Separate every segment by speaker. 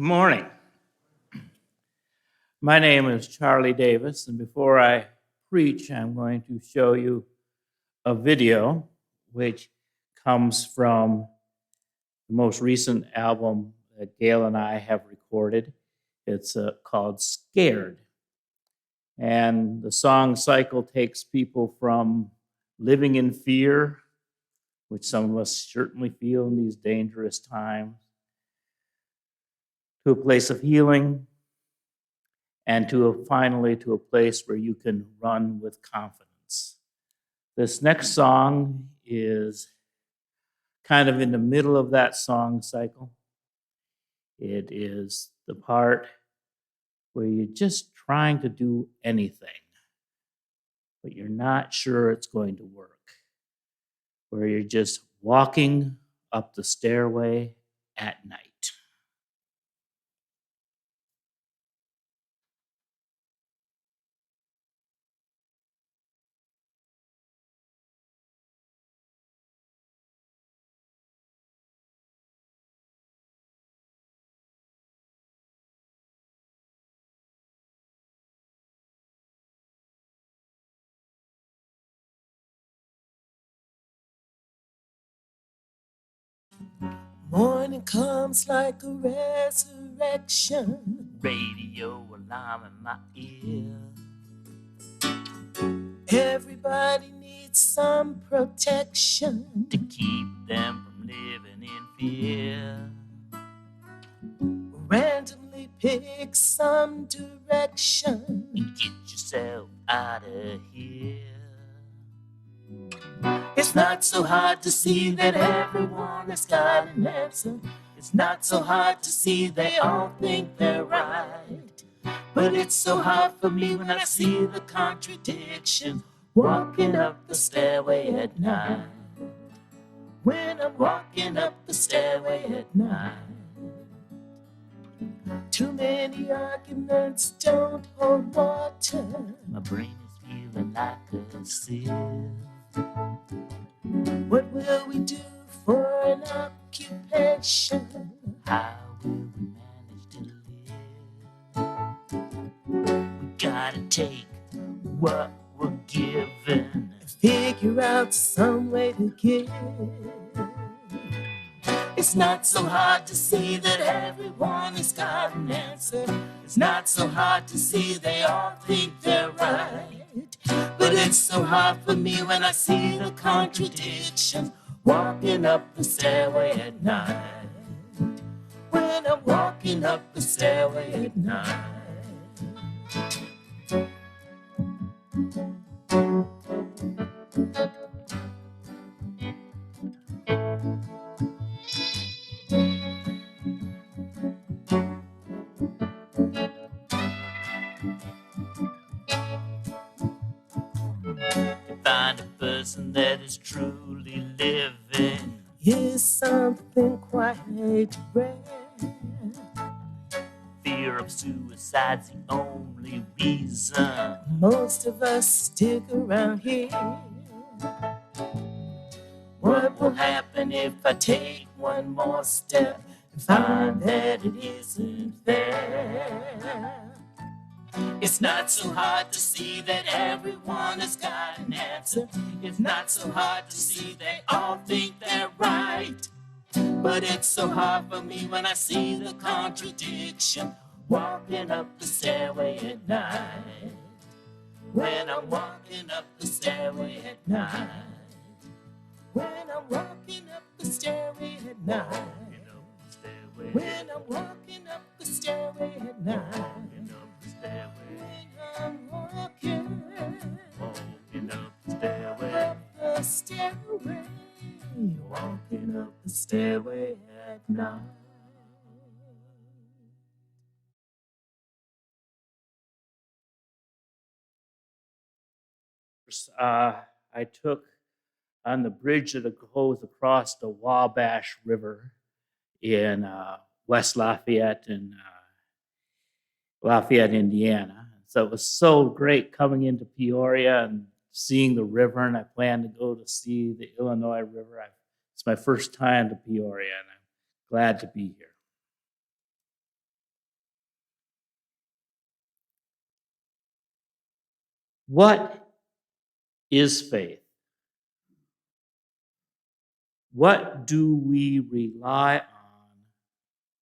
Speaker 1: Good morning. My name is Charlie Davis, and before I preach, I'm going to show you a video which comes from the most recent album that Gail and I have recorded. It's called Scared. And the song cycle takes people from living in fear, which some of us certainly feel in these dangerous times, to a place of healing, and finally to a place where you can run with confidence. This next song is kind of in the middle of that song cycle. It is the part where you're just trying to do anything, but you're not sure it's going to work, where you're just walking up the stairway at night.
Speaker 2: Morning comes like a resurrection.
Speaker 1: Radio alarm in my ear.
Speaker 2: Everybody needs some protection
Speaker 1: to keep them from living in fear.
Speaker 2: Randomly pick some direction
Speaker 1: and get yourself out of here.
Speaker 2: It's not so hard to see that everyone has got an answer. It's not so hard to see they all think they're right. But it's so hard for me when I see the contradiction walking up the stairway at night. When I'm walking up the stairway at night. Too many arguments don't hold water.
Speaker 1: My brain is feeling like a sieve.
Speaker 2: What will we do for an occupation?
Speaker 1: How will we manage to live? We gotta take what we're given
Speaker 2: and figure out some way to give. It's not so hard to see that everyone has got an answer. It's not so hard to see they all think they're right. But it's so hard for me when I see the contradiction walking up the stairway at night. When I'm walking up the stairway at night.
Speaker 1: Find a person that is truly living
Speaker 2: is something quite rare.
Speaker 1: Fear of suicide's the only reason
Speaker 2: most of us stick around here. What will happen if I take one more step and find that it isn't there? It's not so hard to see that everyone has got an answer. It's not so hard to see they all think they're right. But it's so hard for me when I see the contradiction walking up the stairway at night. When I'm walking up the stairway at night. When I'm walking up the stairway at night. When I'm walking up the stairway at night. When I'm walking
Speaker 1: up the stairway.
Speaker 2: Up the stairway. Walking up the stairway at night.
Speaker 1: I took on the bridge that goes across the Wabash River in West Lafayette and Lafayette, Indiana. So it was so great coming into Peoria and seeing the river, and I plan to go to see the Illinois River. It's my first time to Peoria, and I'm glad to be here. What is faith? What do we rely on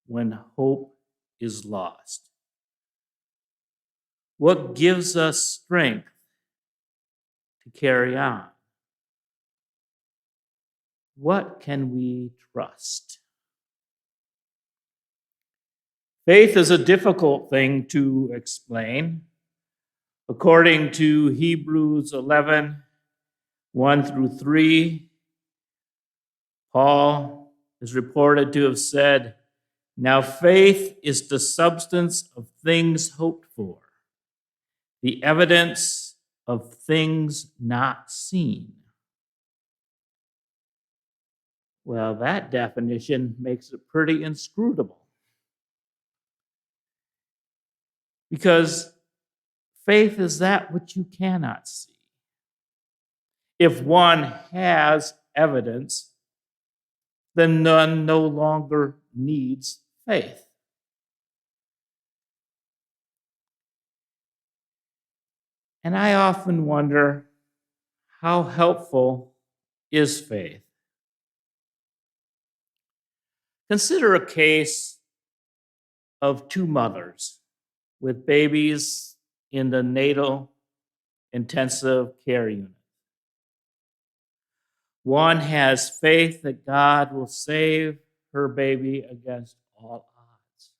Speaker 1: when hope is lost? What gives us strength to carry on? What can we trust? Faith is a difficult thing to explain. According to Hebrews 11, 1 through 3, Paul is reported to have said, "Now faith is the substance of things hoped for, the evidence of things not seen." Well, that definition makes it pretty inscrutable. Because faith is that which you cannot see. If one has evidence, then none no longer needs faith. And I often wonder, how helpful is faith? Consider a case of two mothers with babies in the natal intensive care unit. One has faith that God will save her baby against all odds.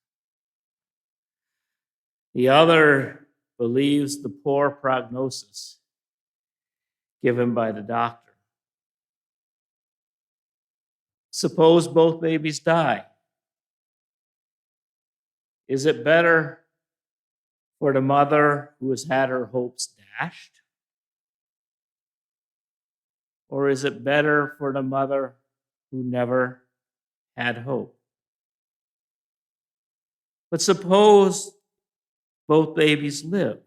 Speaker 1: The other believes the poor prognosis given by the doctor. Suppose both babies die. Is it better for the mother who has had her hopes dashed? Or is it better for the mother who never had hope? But suppose both babies live.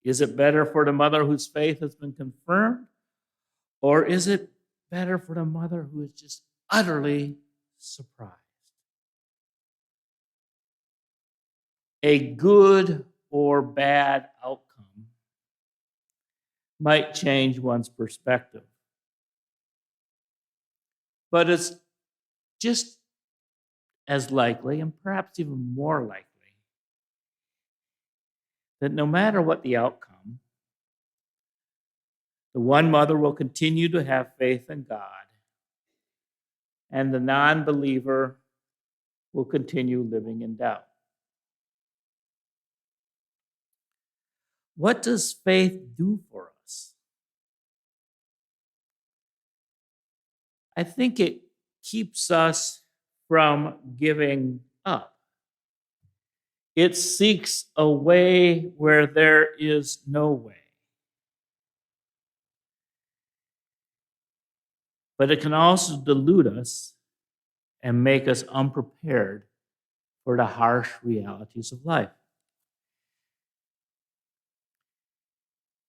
Speaker 1: Is it better for the mother whose faith has been confirmed? Or is it better for the mother who is just utterly surprised? A good or bad outcome might change one's perspective. But it's just as likely, and perhaps even more likely, that no matter what the outcome, the one mother will continue to have faith in God, and the non-believer will continue living in doubt. What does faith do for us? I think it keeps us from giving up. It seeks a way where there is no way. But it can also delude us and make us unprepared for the harsh realities of life.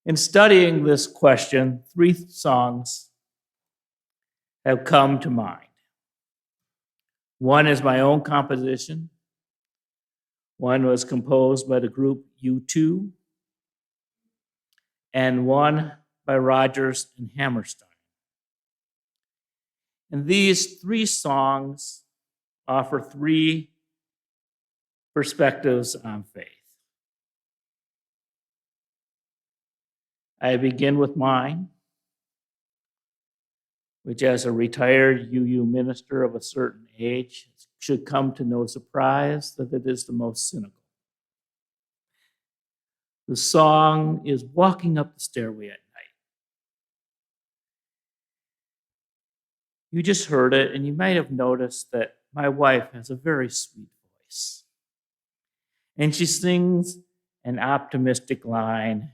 Speaker 1: In studying this question, 3 songs have come to mind. One is my own composition. One was composed by the group U2, and one by Rodgers and Hammerstein. And these 3 songs offer 3 perspectives on faith. I begin with mine, which as a retired UU minister of a certain age, should come to no surprise that it is the most cynical. The song is Walking Up the Stairway at Night. You just heard it, and you might have noticed that my wife has a very sweet voice. And she sings an optimistic line,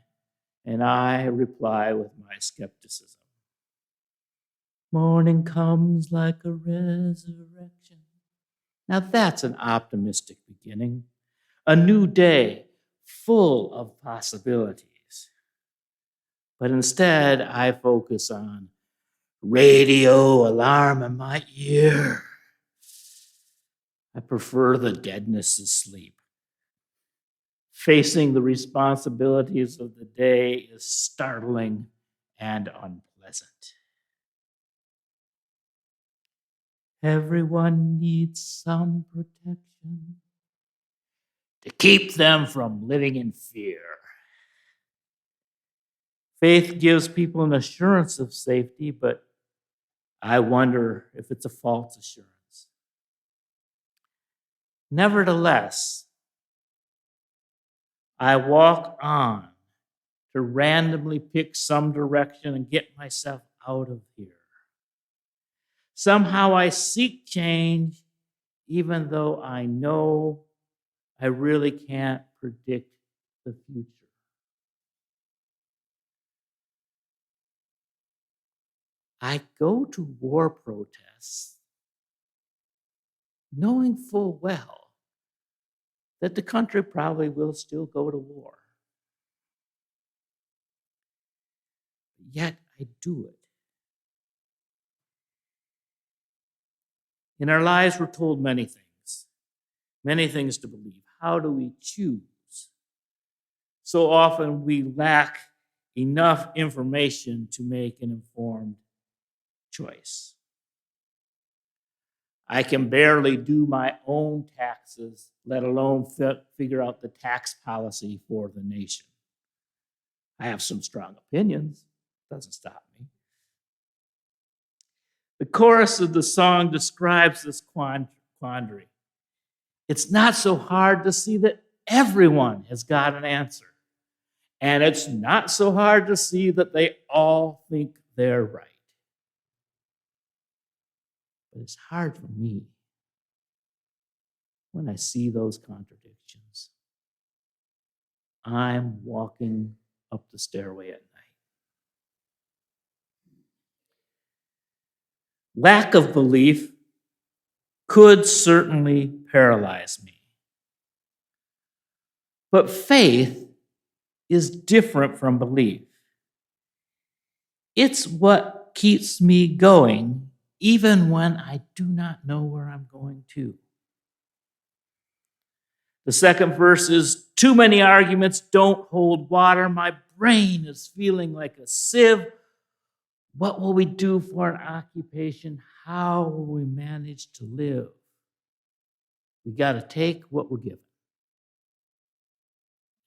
Speaker 1: and I reply with my skepticism. Morning comes like a resurrection. Now that's an optimistic beginning, a new day full of possibilities. But instead, I focus on radio alarm in my ear. I prefer the deadness of sleep. facing the responsibilities of the day is startling and unpleasant. Everyone needs some protection to keep them from living in fear. Faith gives people an assurance of safety, but I wonder if it's a false assurance. Nevertheless, I walk on to randomly pick some direction and get myself out of here. Somehow I seek change, even though I know I really can't predict the future. I go to war protests knowing full well that the country probably will still go to war. Yet I do it. In our lives, we're told many things to believe. How do we choose? So often we lack enough information to make an informed choice. I can barely do my own taxes, let alone figure out the tax policy for the nation. I have some strong opinions, doesn't stop me. The chorus of the song describes this quandary. It's not so hard to see that everyone has got an answer. And it's not so hard to see that they all think they're right. But it's hard for me when I see those contradictions. I'm walking up the stairway at night. Lack of belief could certainly paralyze me. But faith is different from belief. It's what keeps me going even when I do not know where I'm going to. The second verse is, too many arguments don't hold water. My brain is feeling like a sieve. What will we do for an occupation? How will we manage to live? We got to take what we're given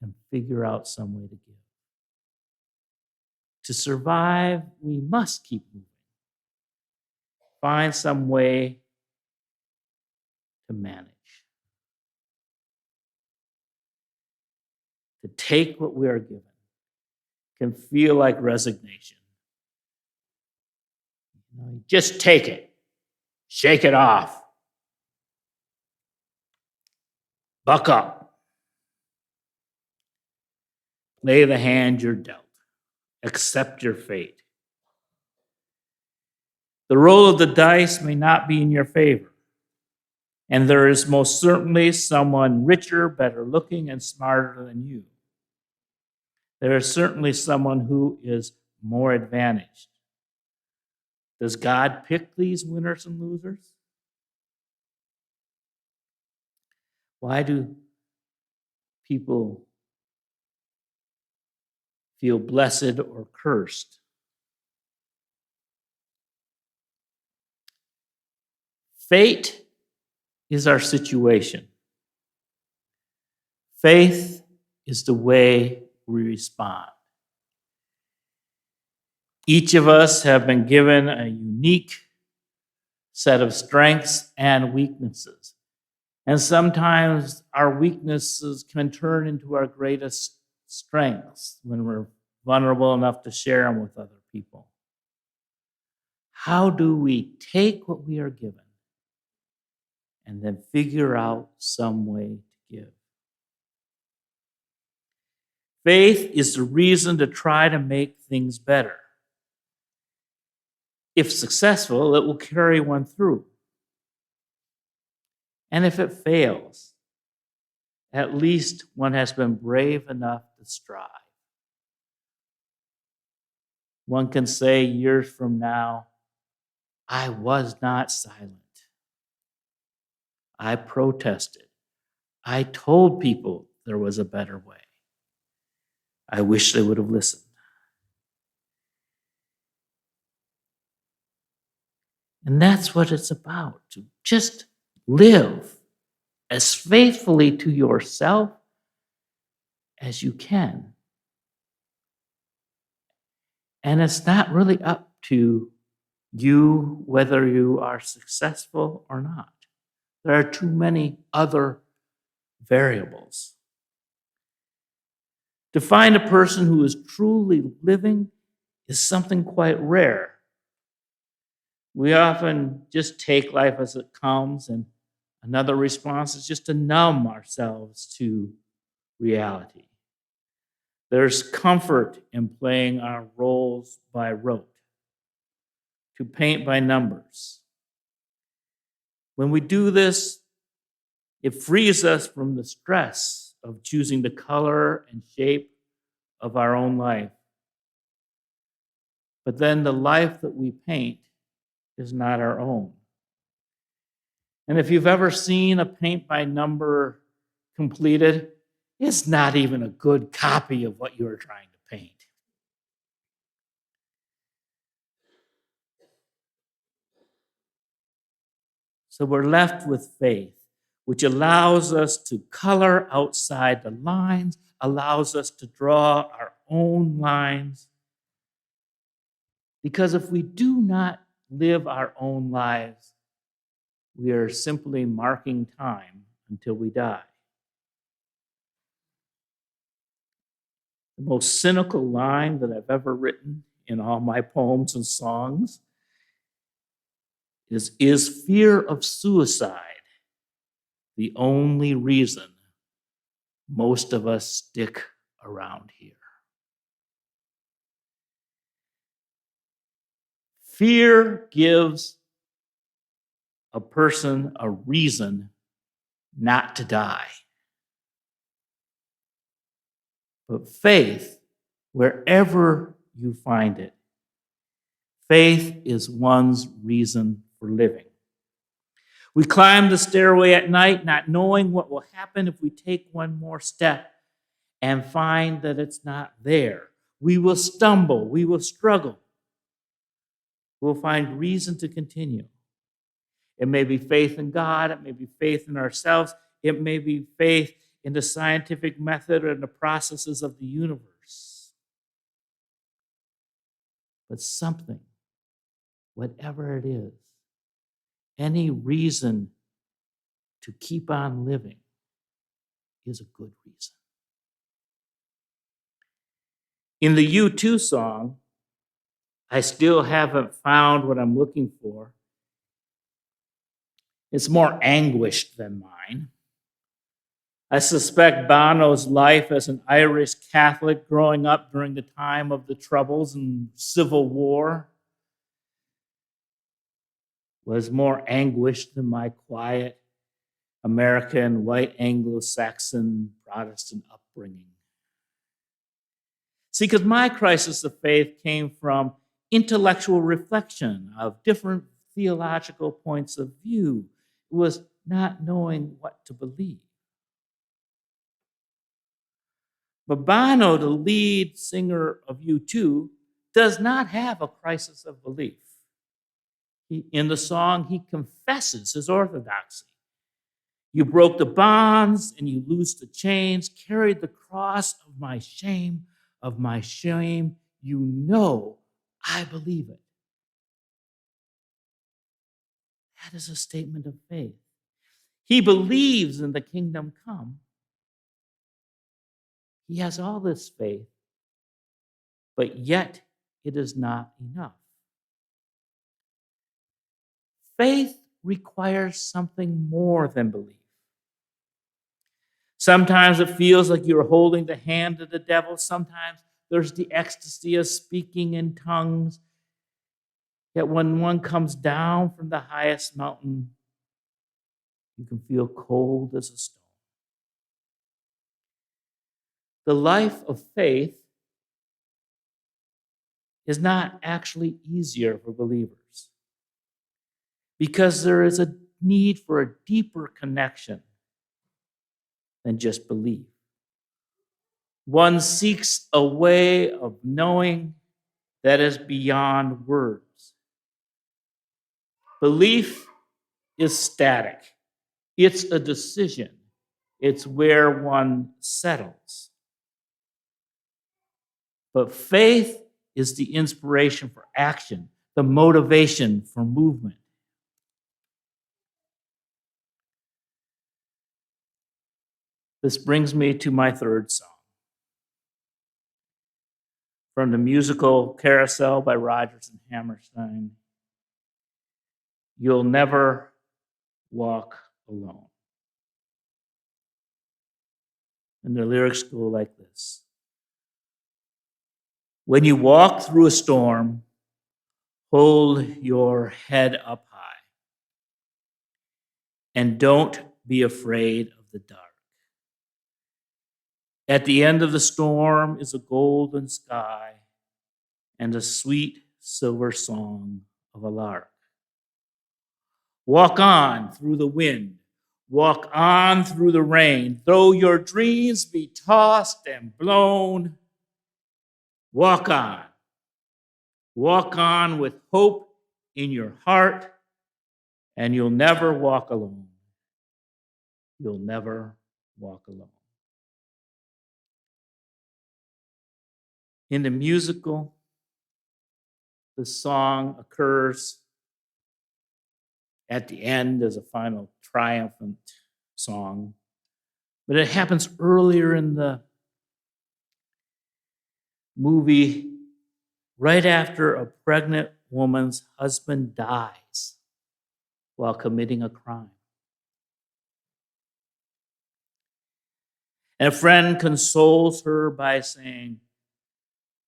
Speaker 1: and figure out some way to give. To survive, we must keep moving. Find some way to manage. To take what we are given can feel like resignation. Just take it. Shake it off. Buck up. Play the hand you're dealt. Accept your fate. The roll of the dice may not be in your favor, and there is most certainly someone richer, better looking, and smarter than you. There is certainly someone who is more advantaged. Does God pick these winners and losers? Why do people feel blessed or cursed? Fate is our situation. Faith is the way we respond. Each of us have been given a unique set of strengths and weaknesses. And sometimes our weaknesses can turn into our greatest strengths when we're vulnerable enough to share them with other people. How do we take what we are given and then figure out some way to give? Faith is the reason to try to make things better. If successful, it will carry one through. And if it fails, at least one has been brave enough to strive. One can say years from now, I was not silent. I protested. I told people there was a better way. I wish they would have listened. And that's what it's about, to just live as faithfully to yourself as you can. And it's not really up to you whether you are successful or not. There are too many other variables. To find a person who is truly living is something quite rare. We often just take life as it comes, and another response is just to numb ourselves to reality. There's comfort in playing our roles by rote, to paint by numbers. When we do this, it frees us from the stress of choosing the color and shape of our own life. But then the life that we paint is not our own. And if you've ever seen a paint by number completed, it's not even a good copy of what you were trying to paint. So we're left with faith, which allows us to color outside the lines, allows us to draw our own lines. Because if we do not live our own lives, we are simply marking time until we die. The most cynical line that I've ever written in all my poems and songs is fear of suicide the only reason most of us stick around here? Fear gives a person a reason not to die. But faith, wherever you find it, faith is one's reason for living. We climb the stairway at night not knowing what will happen if we take one more step and find that it's not there. We will stumble, we will struggle. We'll find reason to continue. It may be faith in God, it may be faith in ourselves, it may be faith in the scientific method or in the processes of the universe. But something, whatever it is, any reason to keep on living is a good reason. In the U2 song, I still haven't found what I'm looking for. It's more anguished than mine. I suspect Bono's life as an Irish Catholic growing up during the time of the Troubles and Civil War was more anguished than my quiet American, white Anglo-Saxon Protestant upbringing. See, because my crisis of faith came from intellectual reflection of different theological points of view. It was not knowing what to believe. But Bono, the lead singer of U2, does not have a crisis of belief. In the song, he confesses his orthodoxy. You broke the bonds and you loosed the chains, carried the cross of my shame, you know I believe it. That is a statement of faith. He believes in the kingdom come. He has all this faith, but yet it is not enough. Faith requires something more than belief. Sometimes it feels like you're holding the hand of the devil. Sometimes there's the ecstasy of speaking in tongues. Yet when one comes down from the highest mountain, you can feel cold as a stone. The life of faith is not actually easier for believers because there is a need for a deeper connection than just belief. One seeks a way of knowing that is beyond words. Belief is static. It's a decision. It's where one settles. But faith is the inspiration for action, the motivation for movement. This brings me to my third song. From the musical Carousel by Rodgers and Hammerstein, You'll Never Walk Alone. And the lyrics go like this. When you walk through a storm, hold your head up high and don't be afraid of the dark. At the end of the storm is a golden sky and a sweet silver song of a lark. Walk on through the wind, walk on through the rain, though your dreams be tossed and blown. Walk on with hope in your heart, and you'll never walk alone. You'll never walk alone. In the musical, the song occurs at the end as a final triumphant song, but it happens earlier in the movie, right after a pregnant woman's husband dies while committing a crime. And a friend consoles her by saying,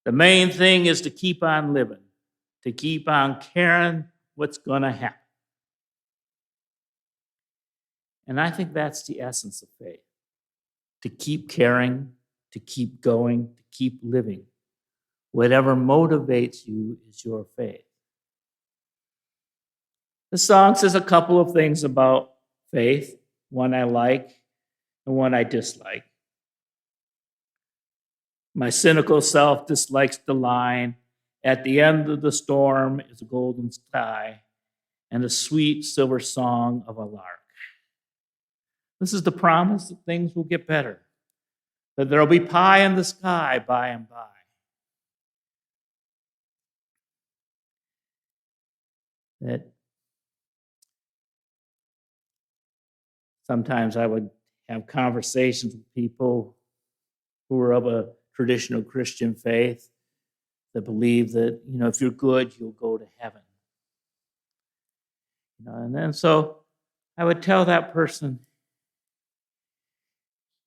Speaker 1: the main thing is to keep on living, to keep on caring what's going to happen. And I think that's the essence of faith, to keep caring, to keep going, to keep living. Whatever motivates you is your faith. The song says a couple of things about faith, one I like and one I dislike. My cynical self dislikes the line, at the end of the storm is a golden sky and a sweet silver song of a lark. This is the promise that things will get better, that there'll be pie in the sky by and by. That sometimes I would have conversations with people who are of a traditional Christian faith that believe that, if you're good, you'll go to heaven. And then so I would tell that person,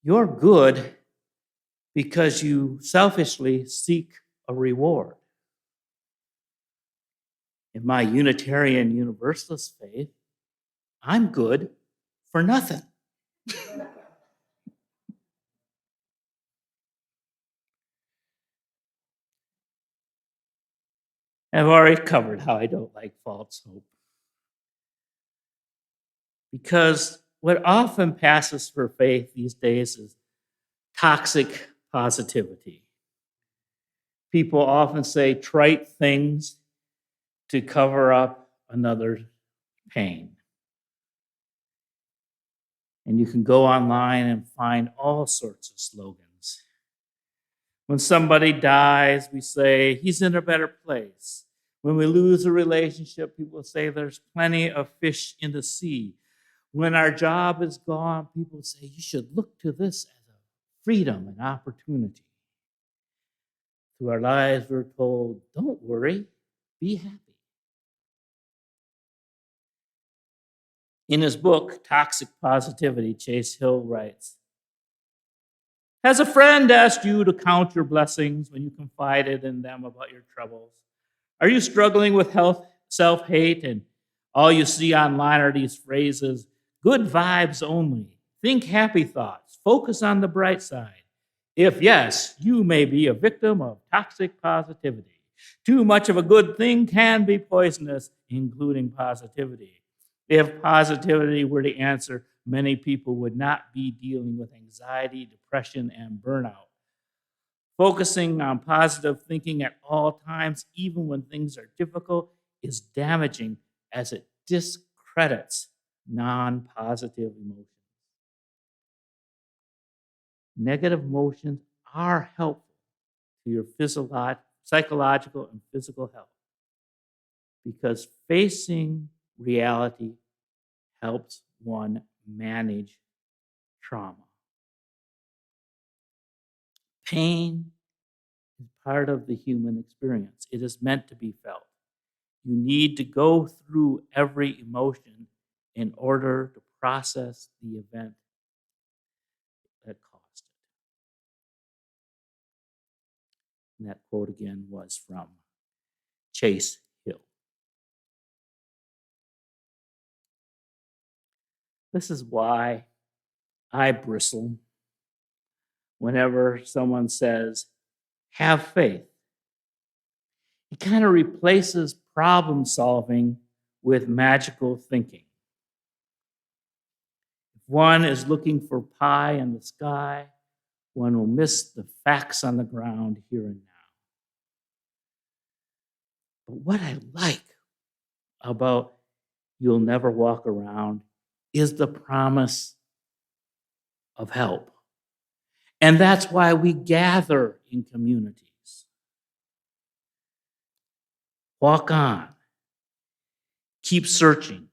Speaker 1: you're good because you selfishly seek a reward. In my Unitarian Universalist faith, I'm good for nothing. I've already covered how I don't like false hope. Because what often passes for faith these days is toxic positivity. People often say trite things to cover up another's pain. And you can go online and find all sorts of slogans. When somebody dies, we say, he's in a better place. When we lose a relationship, people say there's plenty of fish in the sea. When our job is gone, people say, you should look to this as a freedom and opportunity. Through our lives, we're told, don't worry, be happy. In his book, Toxic Positivity, Chase Hill writes, has a friend asked you to count your blessings when you confided in them about your troubles? Are you struggling with self-hate, and all you see online are these phrases, good vibes only, think happy thoughts, focus on the bright side? If yes, you may be a victim of toxic positivity. Too much of a good thing can be poisonous, including positivity. If positivity were the answer, many people would not be dealing with anxiety, depression, and burnout. Focusing on positive thinking at all times, even when things are difficult, is damaging as it discredits non-positive emotions. Negative emotions are helpful to your psychological and physical health because facing reality helps one manage trauma. Pain is part of the human experience. It is meant to be felt. You need to go through every emotion in order to process the event that caused it. And that quote again was from Chase Hill. This is why I bristle whenever someone says, have faith. It kind of replaces problem solving with magical thinking. If one is looking for pie in the sky, one will miss the facts on the ground here and now. But what I like about You'll Never Walk Around is the promise of help. And that's why we gather in communities. Walk on. Keep searching.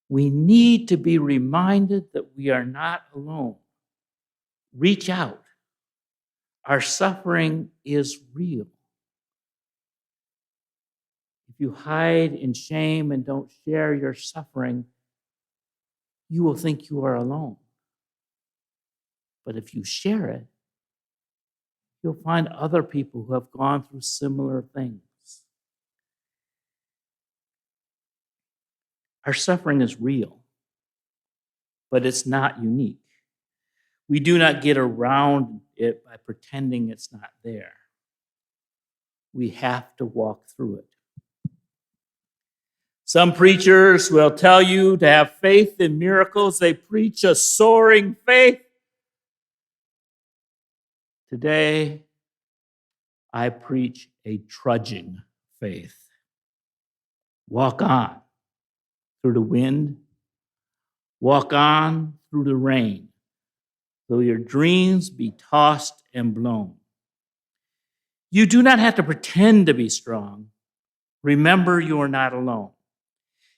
Speaker 1: We need to be reminded that we are not alone. Reach out. Our suffering is real. If you hide in shame and don't share your suffering, you will think you are alone. But if you share it, you'll find other people who have gone through similar things. Our suffering is real, but it's not unique. We do not get around it by pretending it's not there. We have to walk through it. Some preachers will tell you to have faith in miracles. They preach a soaring faith. Today, I preach a trudging faith. Walk on through the wind. Walk on through the rain, though your dreams be tossed and blown. You do not have to pretend to be strong. Remember, you are not alone.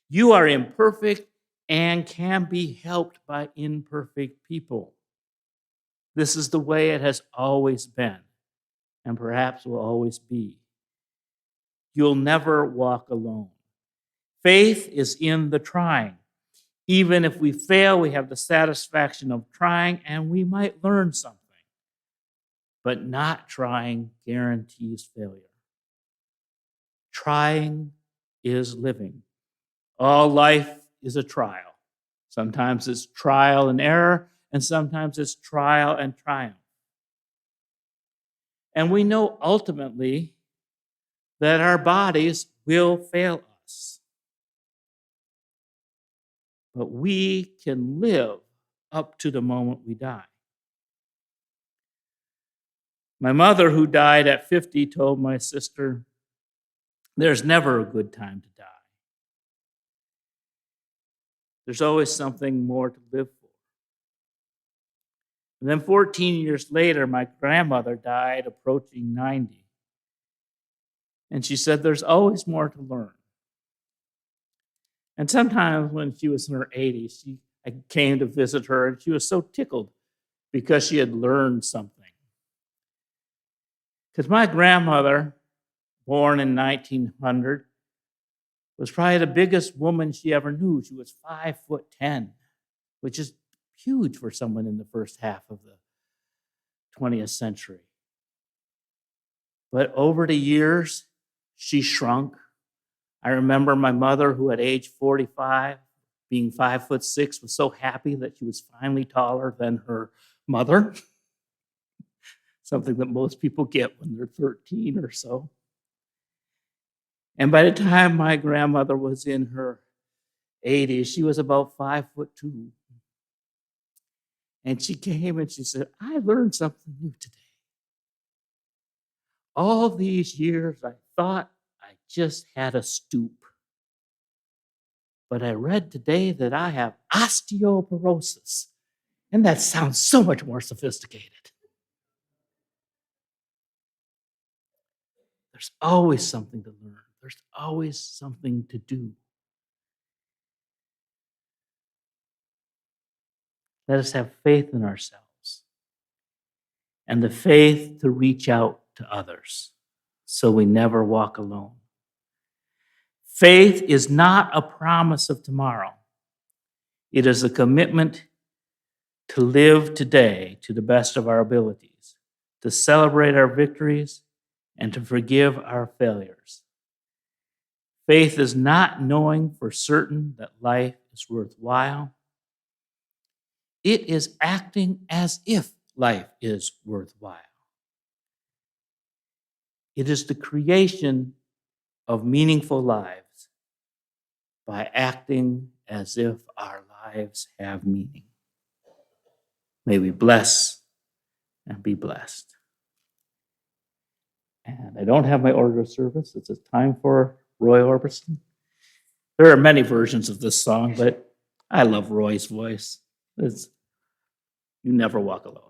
Speaker 1: You are imperfect and can be helped by imperfect people. This is the way it has always been, and perhaps will always be. You'll never walk alone. Faith is in the trying. Even if we fail, we have the satisfaction of trying, and we might learn something. But not trying guarantees failure. Trying is living. All life is a trial. Sometimes it's trial and error, and sometimes it's trial and triumph. And we know ultimately that our bodies will fail us. But we can live up to the moment we die. My mother, who died at 50, told my sister, there's never a good time to die. There's always something more to live for. And then 14 years later, my grandmother died, approaching 90. And she said, there's always more to learn. And sometimes when she was in her 80s, I came to visit her, and she was so tickled because she had learned something. Because my grandmother, born in 1900, was probably the biggest woman she ever knew. She was 5'10", which is huge for someone in the first half of the 20th century. But over the years, she shrunk. I remember my mother, who at age 45, being 5'6", was so happy that she was finally taller than her mother. Something that most people get when they're 13 or so. And by the time my grandmother was in her 80s, she was about 5'2". And she came and she said, I learned something new today. All these years, I thought I just had a stoop. But I read today that I have osteoporosis, and that sounds so much more sophisticated. There's always something to learn. There's always something to do. Let us have faith in ourselves and the faith to reach out to others so we never walk alone. Faith is not a promise of tomorrow. It is a commitment to live today to the best of our abilities, to celebrate our victories, and to forgive our failures. Faith is not knowing for certain that life is worthwhile. It is acting as if life is worthwhile. It is the creation of meaningful lives by acting as if our lives have meaning. May we bless and be blessed. And I don't have my order of service. It's a time for Roy Orbison. There are many versions of this song, but I love Roy's voice. You never walk alone.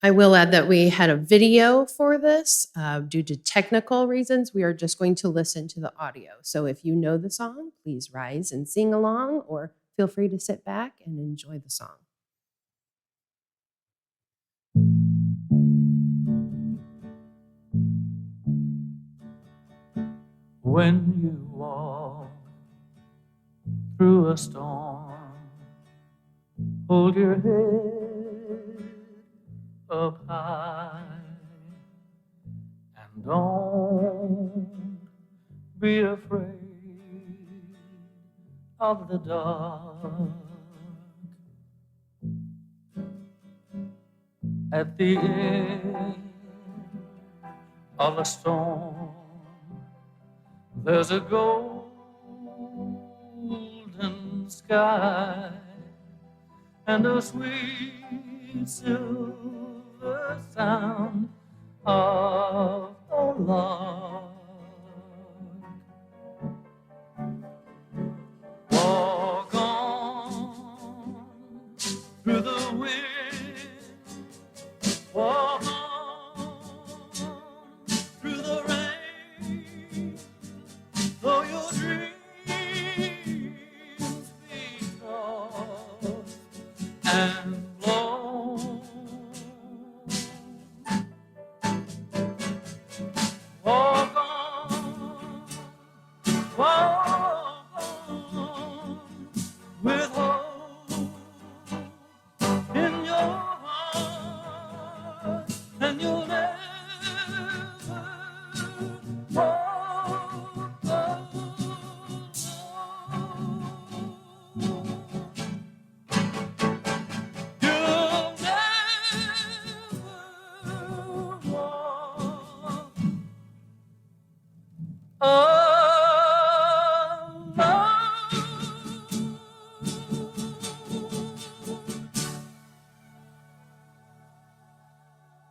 Speaker 3: I will add that we had a video for this. Due to technical reasons, we are just going to listen to the audio. So if you know the song, please rise and sing along, or feel free to sit back and enjoy the song.
Speaker 2: When you walk through a storm, hold your head up high and don't be afraid of the dark. At the end of a storm, there's a golden sky and a sweet silver sound of a lark. Walk on through the wind, walk on through the rain, though your dreams be tossed and